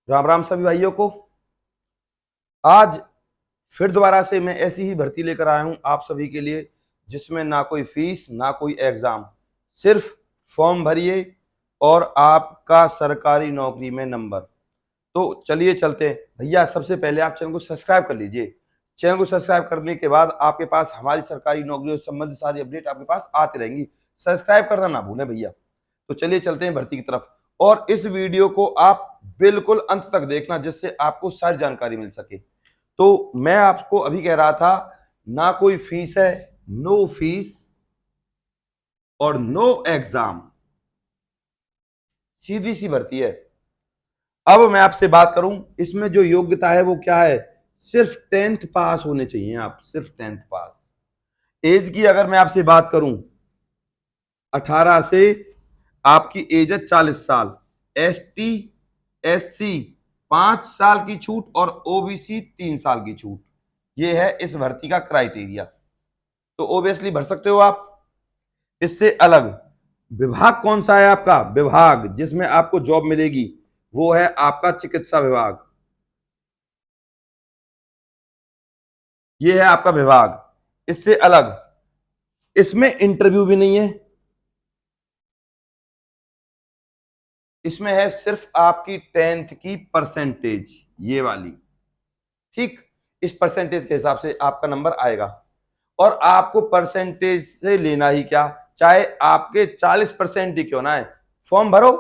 राम राम सभी भाइयों को। आज फिर दोबारा से मैं ऐसी ही भर्ती लेकर आया हूं आप सभी के लिए, जिसमें ना कोई फीस ना कोई एग्जाम, सिर्फ फॉर्म भरिए और आपका सरकारी नौकरी में नंबर। तो चलिए चलते हैं भैया। सबसे पहले आप चैनल को सब्सक्राइब कर लीजिए। चैनल को सब्सक्राइब करने के बाद आपके पास हमारी सरकारी नौकरियों से संबंधित सारी अपडेट आपके पास आती रहेंगी। सब्सक्राइब करना ना भूलें भैया। तो चलिए चलते हैं भर्ती की तरफ, और इस वीडियो को आप बिल्कुल अंत तक देखना, जिससे आपको सारी जानकारी मिल सके। तो मैं आपको अभी कह रहा था, ना कोई फीस है, नो फीस और नो एग्जाम, सीधी सी भर्ती है। अब मैं आपसे बात करूं, इसमें जो योग्यता है वो क्या है? सिर्फ 10th पास होने चाहिए आप, सिर्फ 10th पास। एज की अगर मैं आपसे बात करूं, 18 से आपकी एज है 40 साल। एसटी एससी 5 साल की छूट और ओबीसी 3 साल की छूट, ये है इस भर्ती का क्राइटेरिया। तो ओबियसली भर सकते हो आप। इससे अलग विभाग कौन सा है आपका? विभाग जिसमें आपको जॉब मिलेगी वो है आपका चिकित्सा विभाग। ये है आपका विभाग। इससे अलग इसमें इंटरव्यू भी नहीं है, इसमें है सिर्फ आपकी 10th की परसेंटेज, ये वाली। ठीक, इस परसेंटेज के हिसाब से आपका नंबर आएगा, और आपको परसेंटेज से लेना ही क्या, चाहे आपके 40% ही क्यों ना है, फॉर्म भरो।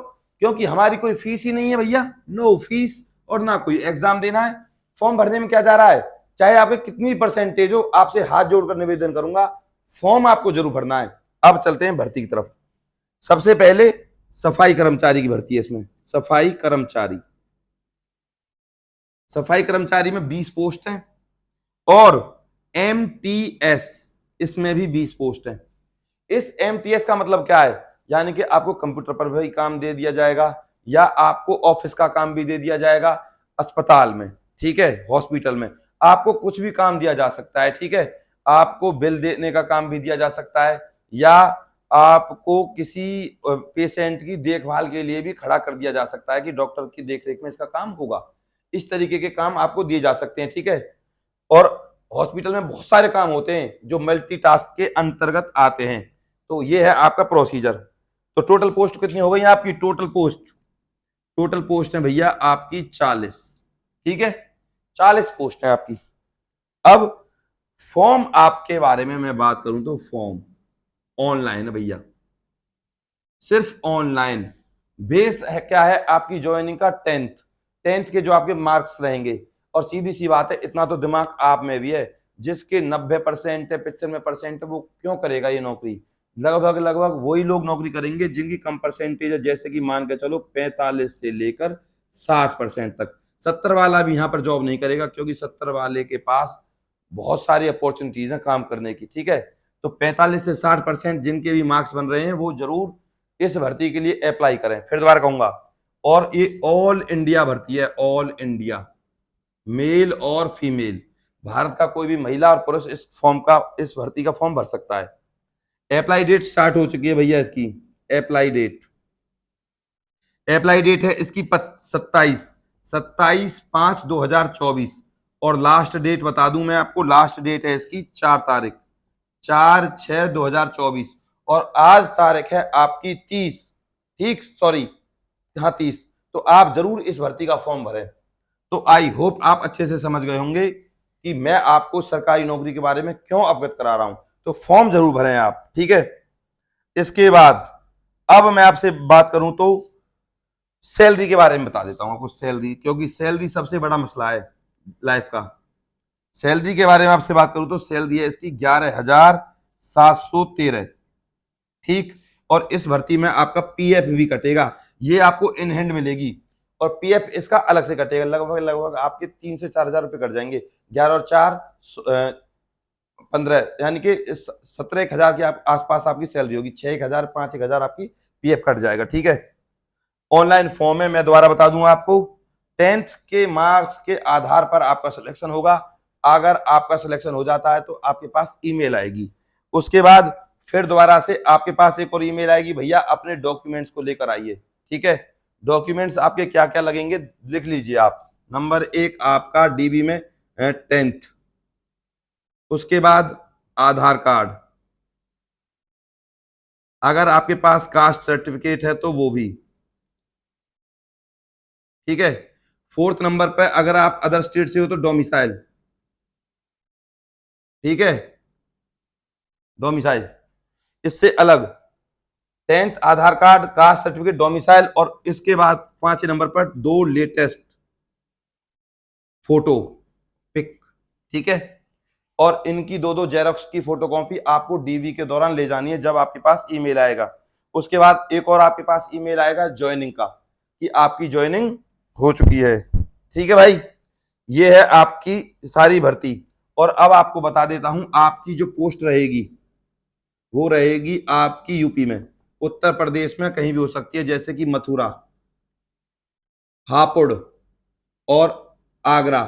क्योंकि हमारी कोई फीस ही नहीं है भैया, नो फीस, और ना कोई एग्जाम देना है। फॉर्म भरने में क्या जा रहा है, चाहे आपके कितनी परसेंटेज हो, आपसे हाथ जोड़कर निवेदन करूंगा, फॉर्म आपको जरूर भरना है। अब चलते हैं भर्ती की तरफ। सबसे पहले सफाई कर्मचारी की भर्ती है। इसमें सफाई कर्मचारी में 20 पोस्ट हैं, और एमटीएस इसमें भी 20 पोस्ट हैं। इस एमटीएस का मतलब क्या है? यानी कि आपको कंप्यूटर पर भी काम दे दिया जाएगा, या आपको ऑफिस का काम भी दे दिया जाएगा, अस्पताल में, ठीक है, हॉस्पिटल में आपको कुछ भी काम दिया जा सकता है। ठीक है, आपको बिल देने का काम भी दिया जा सकता है, या आपको किसी पेशेंट की देखभाल के लिए भी खड़ा कर दिया जा सकता है कि डॉक्टर की देखरेख में इसका काम होगा। इस तरीके के काम आपको दिए जा सकते हैं। ठीक है, और हॉस्पिटल में बहुत सारे काम होते हैं जो मल्टीटास्क के अंतर्गत आते हैं। तो ये है आपका प्रोसीजर। तो टोटल पोस्ट कितनी हो गई आपकी? टोटल पोस्ट है भैया आपकी 40। ठीक है, 40 पोस्ट है आपकी। अब फॉर्म आपके बारे में मैं बात करूं तो फॉर्म ऑनलाइन है भैया, सिर्फ ऑनलाइन। बेस है क्या है आपकी ज्वाइनिंग का? 10th के जो आपके मार्क्स रहेंगे। और सीधी सी बात है, इतना तो दिमाग आप में भी है, जिसके 90% है, 95% है, वो क्यों करेगा ये नौकरी? लगभग वही लोग नौकरी करेंगे जिनकी कम परसेंटेज है, जैसे कि मान के चलो 45 से लेकर 60% तक। 70 वाला भी यहाँ पर जॉब नहीं करेगा, क्योंकि 70 वाले के पास बहुत सारी अपॉर्चुनिटीज हैं काम करने की। ठीक है, तो 45 से 60% जिनके भी मार्क्स बन रहे हैं वो जरूर इस भर्ती के लिए अप्लाई करें। फिर दोबारा कहूंगा, और ये ऑल इंडिया भर्ती है, ऑल इंडिया, मेल और फीमेल। भारत का कोई भी महिला और पुरुष इस भर्ती का फॉर्म भर सकता है। अप्लाई डेट स्टार्ट हो चुकी है भैया इसकी। अप्लाई डेट है इसकी 27/5/2024, और लास्ट डेट बता दूं मैं आपको, लास्ट डेट है इसकी 4 तारीख, 4/6/2024, और आज तारीख है आपकी 30। ठीक, सॉरी, हाँ 30। तो आप जरूर इस भर्ती का फॉर्म भरें। तो आई होप आप अच्छे से समझ गए होंगे कि मैं आपको सरकारी नौकरी के बारे में क्यों अवगत करा रहा हूं। तो फॉर्म जरूर भरें आप। ठीक है, इसके बाद अब मैं आपसे बात करूं तो सैलरी के बारे में बता देता हूं आपको। सैलरी, क्योंकि सैलरी सबसे बड़ा मसला है लाइफ का। सैलरी के बारे में आपसे बात करूं तो सैलरी है इसकी 11,713। ठीक, और इस भर्ती में आपका पीएफ भी कटेगा, ये आपको इन हैंड मिलेगी, और पीएफ इसका अलग से कटेगा। लगभग आपके 3 से 4 हजार रुपए कट जाएंगे। 11 और 4 15, यानी कि 17 एक हजार के आसपास आपकी सैलरी होगी। 6 एक हजार 5 एक हजार आपकी पीएफ कट जाएगा। ठीक है, ऑनलाइन फॉर्म है, मैं दोबारा बता दूंगा आपको। 10th के मार्क्स के आधार पर आपका सिलेक्शन होगा। अगर आपका सिलेक्शन हो जाता है तो आपके पास ईमेल आएगी। उसके बाद फिर दोबारा से आपके पास एक और ईमेल आएगी, भैया अपने डॉक्यूमेंट्स को लेकर आइए। ठीक है, डॉक्यूमेंट्स आपके क्या क्या लगेंगे लिख लीजिए आप। नंबर 1 आपका डीबी में 10th, उसके बाद आधार कार्ड, अगर आपके पास कास्ट सर्टिफिकेट है तो वो भी, ठीक है। 4th नंबर पे अगर आप अदर स्टेट से हो तो डोमिसाइल, ठीक है, डोमिसाइल इससे अलग। 10th आधार कार्ड, कास्ट सर्टिफिकेट, डोमिसाइल, और इसके बाद 5वें नंबर पर 2 लेटेस्ट फोटो पिक, ठीक है। और इनकी 2 जेरोक्स की फोटोकॉपी आपको डीवी के दौरान ले जानी है जब आपके पास ईमेल आएगा। उसके बाद एक और आपके पास ईमेल आएगा ज्वाइनिंग का, कि आपकी ज्वाइनिंग हो चुकी है, ठीक है भाई। ये है आपकी सारी भर्ती। और अब आपको बता देता हूं आपकी जो पोस्ट रहेगी वो रहेगी आपकी यूपी में, उत्तर प्रदेश में कहीं भी हो सकती है, जैसे कि मथुरा, हापुड़ और आगरा,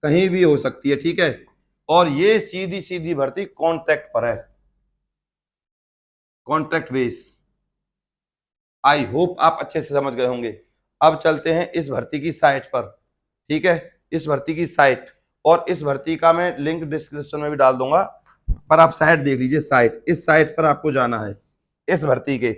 कहीं भी हो सकती है, ठीक है। और ये सीधी सीधी भर्ती कॉन्ट्रैक्ट पर है, कॉन्ट्रैक्ट बेस। आई होप आप अच्छे से समझ गए होंगे। अब चलते हैं इस भर्ती की साइट पर, ठीक है, इस भर्ती की साइट। और इस भर्ती का मैं लिंक डिस्क्रिप्शन में भी डाल दूंगा, पर आप साइट देख लीजिए। साइट, इस साइट पर आपको जाना है इस भर्ती के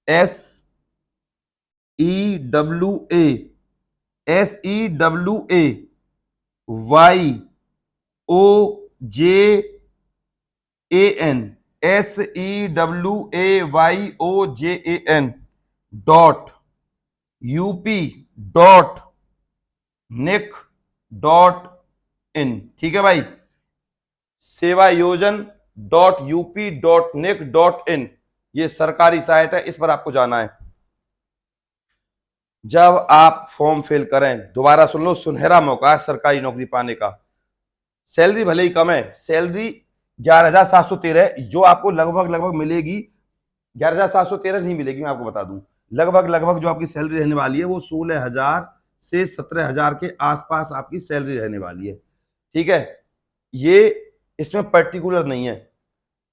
SEWAYOJAN.UP.NIC.IN, ठीक है भाई, सेवायोजन.UP.NIC.IN, ये सरकारी साइट है, इस पर आपको जाना है। जब आप फॉर्म फिल करें, दोबारा सुन लो, सुनहरा मौका है सरकारी नौकरी पाने का। सैलरी भले ही कम है, सैलरी 11,713 जो आपको लगभग मिलेगी। 11,713 नहीं मिलेगी, मैं आपको बता दूं, लगभग जो आपकी सैलरी रहने वाली है वो 16,000 से 17,000 के आसपास आपकी सैलरी रहने वाली है, ठीक है। ये इसमें पर्टिकुलर नहीं है,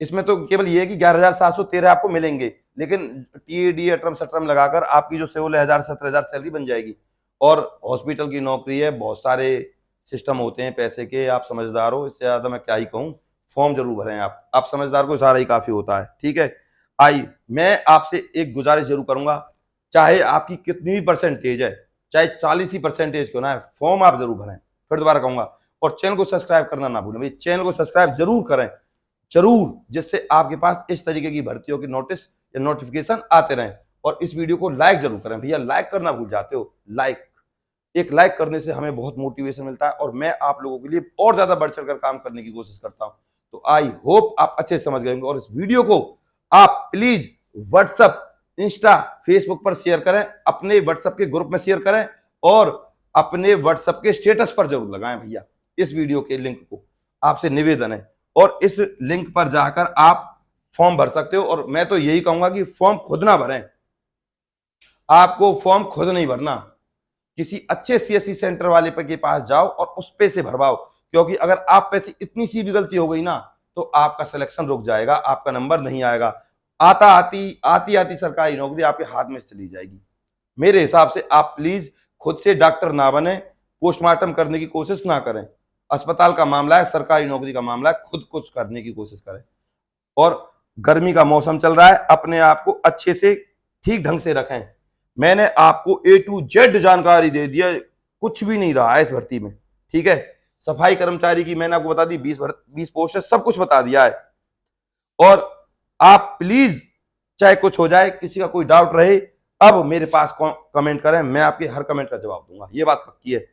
इसमें तो केवल ये है कि 11,713 आपको मिलेंगे, लेकिन टीएडी अटरम सटरम लगाकर आपकी जो 16,000 17,000 सैलरी बन जाएगी। और हॉस्पिटल की नौकरी है, बहुत सारे सिस्टम होते हैं पैसे के, आप समझदार हो, इससे ज्यादा मैं क्या ही कहूँ। फॉर्म जरूर भरें आप समझदार को सारा ही काफी होता है, ठीक है। आई मैं आपसे एक गुजारिश जरूर करूंगा, चाहे आपकी कितनी भी परसेंटेज है, चाहे 40 ही परसेंटेज क्यों ना है, फॉर्म आप जरूर भरें। फिर दोबारा कहूंगा, और चैनल को सब्सक्राइब करना ना भूलें भाई, चैनल को सब्सक्राइब जरूर करें, जरूर, जिससे आपके पास इस तरीके की भर्तियों की नोटिस या नोटिफिकेशन आते रहें। और इस वीडियो को लाइक जरूर करें भैया, लाइक करना भूल जाते हो। लाइक, एक लाइक करने से हमें बहुत मोटिवेशन मिलता है, और मैं आप लोगों के लिए और ज्यादा बढ़ चढ़कर काम करने की कोशिश करता हूं। तो आई होप आप अच्छे से समझ गए होंगे। और इस वीडियो को आप प्लीज व्हाट्सएप, इंस्टा, फेसबुक पर शेयर करें, अपने व्हाट्सएप के ग्रुप में शेयर करें, और अपने व्हाट्सएप के स्टेटस पर जरूर लगाएं भैया इस वीडियो के लिंक को, आपसे निवेदन है। और इस लिंक पर जाकर आप फॉर्म भर सकते हो। और मैं तो यही कहूंगा कि फॉर्म खुद ना भरें, आपको फॉर्म खुद नहीं भरना, किसी अच्छे सीएससी सेंटर वाले के पास जाओ और उस पे से भरवाओ, क्योंकि अगर आप पे से इतनी सी भी गलती हो गई ना तो आपका सिलेक्शन रुक जाएगा, आपका नंबर नहीं आएगा, आती सरकारी नौकरी आपके हाथ में चली जाएगी। मेरे हिसाब से आप प्लीज खुद से डॉक्टर ना बने, पोस्टमार्टम करने की कोशिश ना करें। अस्पताल का मामला है, सरकारी नौकरी का मामला है, खुद कुछ करने की कोशिश करें। और गर्मी का मौसम चल रहा है, अपने आप को अच्छे से ठीक ढंग से रखें। मैंने आपको A to Z जानकारी दे दिया, कुछ भी नहीं रहा है इस भर्ती में, ठीक है। सफाई कर्मचारी की मैंने आपको बता दी 20 पोस्ट है, सब कुछ बता दिया है। और आप प्लीज, चाहे कुछ हो जाए, किसी का कोई डाउट रहे, अब मेरे पास कमेंट करें, मैं आपके हर कमेंट का जवाब दूंगा, ये बात पक्की है।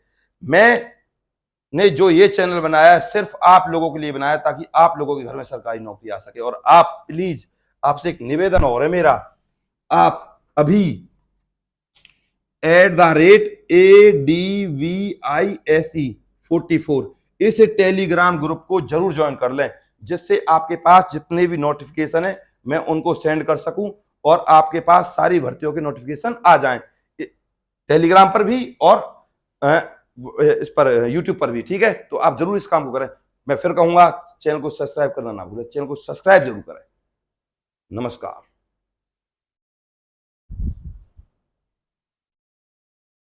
मैंने जो ये चैनल बनाया है सिर्फ आप लोगों के लिए बनाया, ताकि आप लोगों के घर में सरकारी नौकरी आ सके। और आप प्लीज, आपसे एक निवेदन और है मेरा, आप अभी @ADVISE44 इस टेलीग्राम ग्रुप को जरूर ज्वाइन कर लें, जिससे आपके पास जितने भी नोटिफिकेशन है मैं उनको सेंड कर सकूं, और आपके पास सारी भर्तियों के नोटिफिकेशन आ जाएं, टेलीग्राम पर भी और इस पर यूट्यूब पर भी, ठीक है। तो आप जरूर इस काम को करें। मैं फिर कहूंगा, चैनल को सब्सक्राइब करना ना भूलें, चैनल को सब्सक्राइब जरूर करें। नमस्कार।